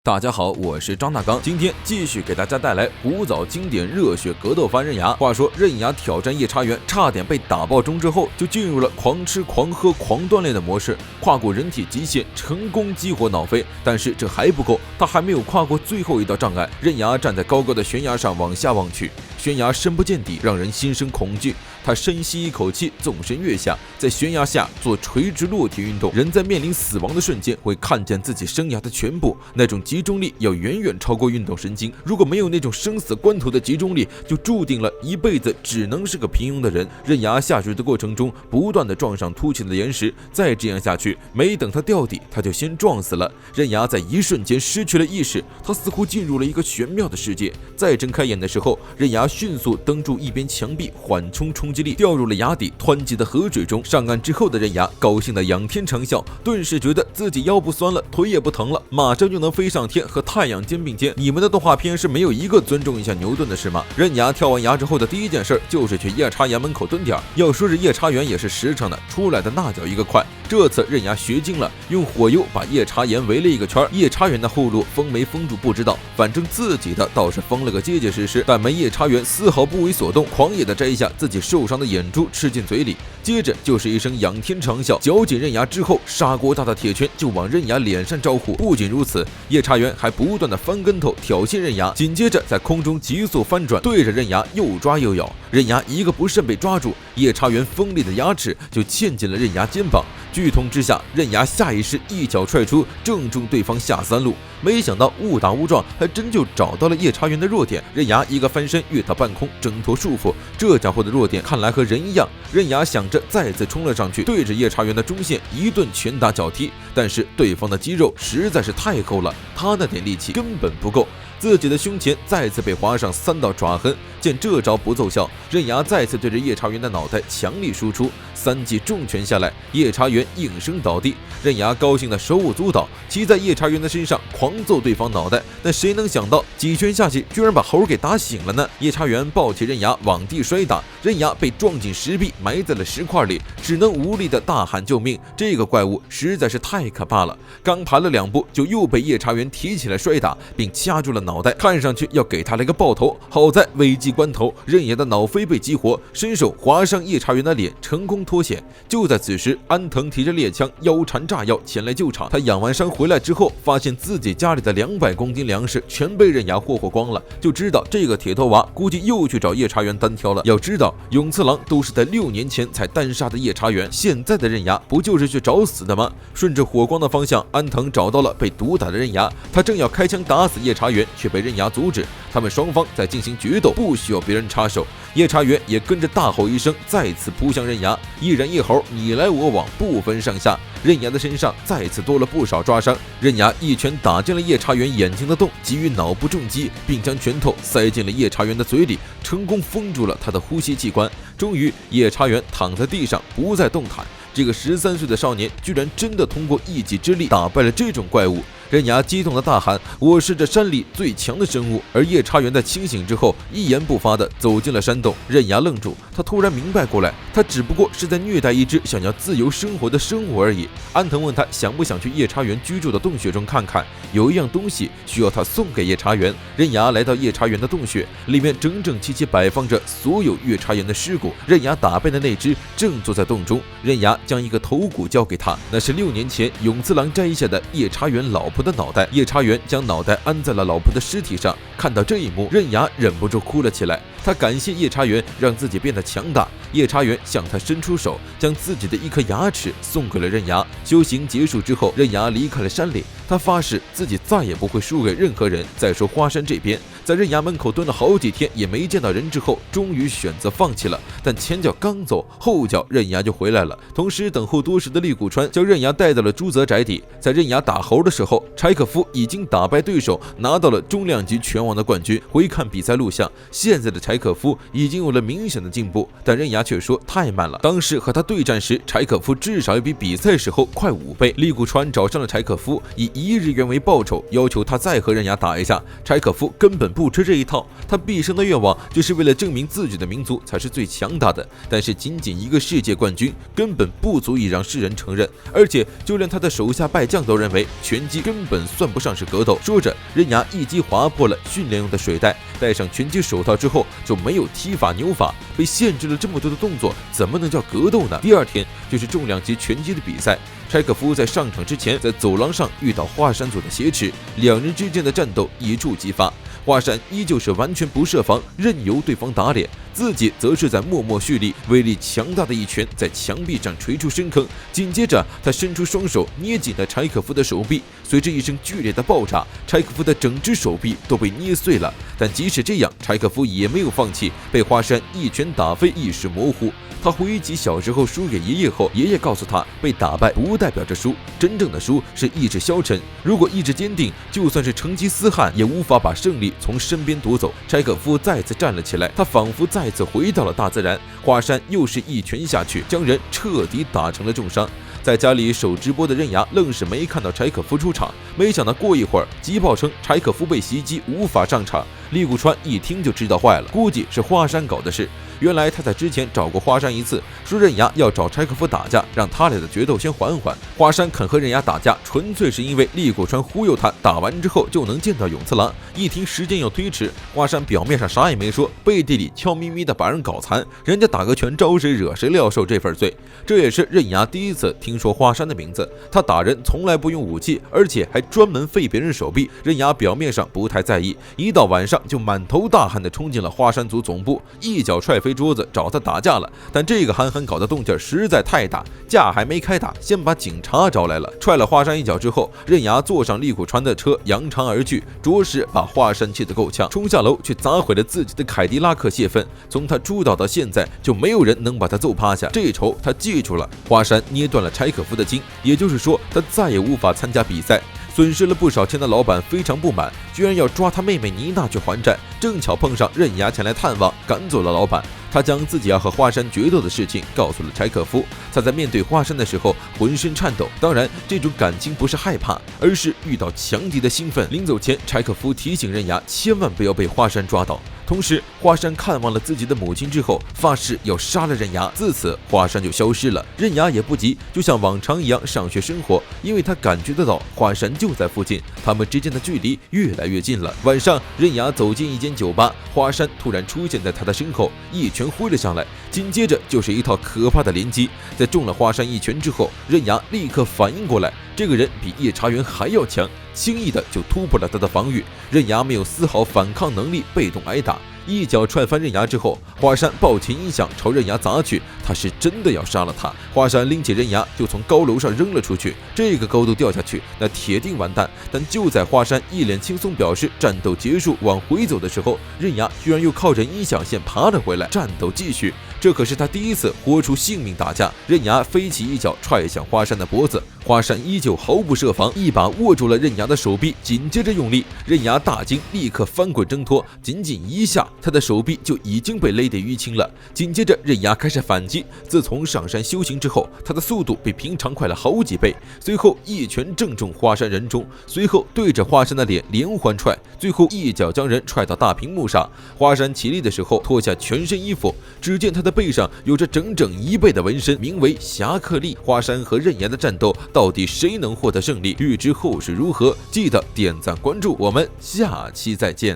大家好，我是张大刚，今天继续给大家带来古早经典热血格斗番刃牙。话说刃牙挑战夜叉元，差点被打爆中之后，就进入了狂吃狂喝狂锻炼的模式，跨过人体极限，成功激活脑飞。但是这还不够，他还没有跨过最后一道障碍。刃牙站在高高的悬崖上往下望去，悬崖深不见底，让人心生恐惧。他深吸一口气，纵身跃下，在悬崖下做垂直落体运动。人在面临死亡的瞬间，会看见自己生涯的全部，那种集中力要远远超过运动神经。如果没有那种生死关头的集中力，就注定了一辈子只能是个平庸的人。刃牙下去的过程中，不断的撞上凸起的岩石，再这样下去，没等他掉底，他就先撞死了。刃牙在一瞬间失去了意识，他似乎进入了一个玄妙的世界。再睁开眼的时候，刃牙迅速蹬住一边墙壁，缓冲冲击力，掉入了崖底湍急的河水中。上岸之后的刃牙高兴的仰天长啸，顿时觉得自己腰不酸了，腿也不疼了，马上就能飞上天，和太阳肩并肩。你们的动画片是没有一个尊重一下牛顿的是吗？刃牙跳完崖之后的第一件事就是去夜叉岩门口蹲点。要说这夜叉岩也是实诚的，出来的那叫一个快。这次刃牙学精了，用火油把夜叉岩围了一个圈。夜叉岩的后路封没封住不知道，反正自己的倒是封了个结结实实。但没夜叉岩丝毫不为所动，狂野的摘下自己受伤的眼珠吃进嘴里，接着就是一声仰天长啸，绞紧刃牙之后，砂锅大的铁拳就往刃牙脸上招呼。不仅如此，夜叉元还不断的翻跟头挑衅刃牙，紧接着在空中急速翻转，对着刃牙又抓又咬。刃牙一个不慎被抓住，夜叉元锋利的牙齿就嵌进了刃牙肩膀。剧痛之下，刃牙下意识一脚踹出，正中对方下三路。没想到误打误撞，还真就找到了夜叉元的弱点。刃牙一个翻身跃到半空，挣脱束缚。这家伙的弱点看来和人一样。刃牙想着再次冲了上去，对着夜叉元的中线一顿拳打脚踢，但是对方的肌肉实在是太厚了，他那点力气根本不够。自己的胸前再次被划上3道爪痕，见这招不奏效，刃牙再次对着夜叉元的脑袋强力输出，3记重拳下来，夜叉元应声倒地。刃牙高兴的手舞足蹈，骑在夜叉元的身上狂揍对方脑袋，但谁能想到几拳下去，居然把猴给打醒了呢？夜叉元抱起刃牙往地摔打，刃牙被撞进石壁，埋在了石块里，只能无力的大喊救命。这个怪物实在是太可怕了，刚爬了2步，就又被夜叉元提起来摔打，并掐住了脑袋，看上去要给他来个爆头。好在危急关头，刃牙的脑飞被激活，伸手划伤夜叉元的脸，成功脱险。就在此时，安藤提着猎枪腰缠炸药前来救场。他养完伤回来之后，发现自己家里的200公斤粮食全被刃牙霍光了，就知道这个铁头娃估计又去找夜叉元单挑了。要知道永次郎都是在6年前才单杀的夜叉元，现在的刃牙不就是去找死的吗？顺着火光的方向，安藤找到了被毒打的刃牙，他正要开枪打死夜叉元，却被刃牙阻止。他们双方在进行决斗，不需要别人插手。夜叉元也跟着大吼一声，再次扑向刃牙，一人一猴，你来我往，不分上下。刃牙的身上再次多了不少抓伤，刃牙一拳打进了夜叉元眼睛的洞，给予脑部重击，并将拳头塞进了夜叉元的嘴里，成功封住了他的呼吸器官。终于，夜叉元躺在地上不再动弹。这个13岁的少年居然真的通过一己之力打败了这种怪物。刃牙激动的大喊：“我是这山里最强的生物！”而夜叉元在清醒之后一言不发地走进了山洞。刃牙愣住，他突然明白过来，他只不过是在虐待一只想要自由生活的生物而已。安藤问他想不想去夜叉元居住的洞穴中看看，有一样东西需要他送给夜叉元。刃牙来到夜叉元的洞穴，里面整整齐齐摆放着所有夜叉元的尸骨。刃牙打败的那只正坐在洞中，刃牙将一个头骨交给他，那是6年前永次郎摘下的夜叉元老婆的脑袋。夜叉元将脑袋安在了老婆的尸体上，看到这一幕，刃牙忍不住哭了起来。他感谢夜叉元让自己变得强大。夜叉元向他伸出手，将自己的一颗牙齿送给了刃牙。修行结束之后，刃牙离开了山里，他发誓自己再也不会输给任何人。再说花山这边，在刃牙门口蹲了好几天也没见到人之后，终于选择放弃了。但前脚刚走，后脚刃牙就回来了。同时等候多时的利古川将刃牙带到了朱泽宅邸。在刃牙打猴的时候，柴可夫已经打败对手，拿到了中量级拳王的冠军。回看比赛录像，现在的柴可夫已经有了明显的进步，但刃牙却说太慢了。当时和他对战时，柴可夫至少要比比赛时候快5倍。利古川找上了柴可夫，以1日元为报酬，要求他再和刃牙打一下。柴可夫根本不吃这一套，他毕生的愿望就是为了证明自己的民族才是最强大的。但是仅仅一个世界冠军根本不足以让世人承认，而且就连他的手下败将都认为拳击根根本算不上是格斗。说着，刃牙一击划破了训练用的水袋，戴上拳击手套之后就没有踢法扭法，被限制了这么多的动作，怎么能叫格斗呢？第二天就是重量级拳击的比赛。柴可夫在上场之前，在走廊上遇到华山组的挟持，两人之间的战斗一触即发。华山依旧是完全不设防，任由对方打脸，自己则是在默默蓄力，威力强大的一拳在墙壁上锤出深坑。紧接着，他伸出双手捏紧了柴可夫的手臂，随着一声剧烈的爆炸，柴可夫的整只手臂都被捏碎了。但即使这样，柴可夫也没有放弃，被华山一拳打飞，意识模糊。他回忆起小时候输给爷爷后，爷爷告诉他，被打败不代表着输，真正的输是意志消沉。如果意志坚定，就算是成吉思汗也无法把胜利从身边夺走。柴可夫再次站了起来，他仿佛再次回到了大自然。华山又是一拳下去，将人彻底打成了重伤。在家里守直播的刃牙愣是没看到柴可夫出场，没想到过一会儿急报称柴可夫被袭击无法上场。李谷川一听就知道坏了，估计是华山搞的事。原来他在之前找过华山一次，说刃牙要找柴可夫打架，让他俩的决斗先缓缓。华山肯和刃牙打架，纯粹是因为李谷川忽悠他，打完之后就能见到永次郎。一听时间要推迟，华山表面上啥也没说，背地里悄咪咪的把人搞残，人家打个拳招谁惹谁料受这份罪。这也是刃牙第一次听说华山的名字，他打人从来不用武器，而且还专门废别人手臂。刃牙表面上不太在意，一到晚上就满头大汗的冲进了华山组总部，一脚踹飞桌子找他打架了。但这个憨憨搞的动静实在太大，架还没开打，先把警察招来了。踹了华山一脚之后，刃牙坐上利谷川的车扬长而去，着实把华山气得够呛，冲下楼去砸毁了自己的凯迪拉克泄愤。从他出道到现在，就没有人能把他揍趴下，这仇他记住了。华山捏断了柴可夫的筋，也就是说他再也无法参加比赛。损失了不少钱的老板非常不满，居然要抓他妹妹妮娜去还债。正巧碰上刃牙前来探望，赶走了老板。他将自己要和华山决斗的事情告诉了柴可夫。他在面对华山的时候浑身颤抖，当然这种感情不是害怕，而是遇到强敌的兴奋。临走前，柴可夫提醒刃牙千万不要被华山抓到。同时，华山看望了自己的母亲之后，发誓要杀了刃牙。自此，华山就消失了。刃牙也不急，就像往常一样上学生活，因为他感觉得到华山就在附近，他们之间的距离越来越近了。晚上，刃牙走进一间酒吧，华山突然出现在他的身后，一拳挥了上来，紧接着就是一套可怕的连击。在中了华山一拳之后，刃牙立刻反应过来，这个人比夜叉元还要强，轻易的就突破了他的防御。刃牙没有丝毫反抗能力，被动挨打。一脚踹翻刃牙之后，华山抱起音响朝刃牙砸去，他是真的要杀了他。华山拎起刃牙就从高楼上扔了出去，这个高度掉下去，那铁定完蛋。但就在华山一脸轻松表示战斗结束往回走的时候，刃牙居然又靠着音响线爬了回来，战斗继续。这可是他第一次豁出性命打架。刃牙飞起一脚踹向华山的脖子，华山依旧毫不设防，一把握住了刃牙的手臂，紧接着用力，刃牙大惊，立刻翻滚挣脱，仅仅一下，他的手臂就已经被勒得淤青了。紧接着，刃牙开始反击。自从上山修行之后，他的速度比平常快了好几倍。随后一拳正中华山人中，随后对着华山的脸连环踹，最后一脚将人踹到大屏幕上。华山起立的时候脱下全身衣服，只见他的背上有着整整1倍的纹身，名为侠客力。华山和刃牙的战斗到底谁能获得胜利？欲知后事如何，记得点赞关注，我们下期再见。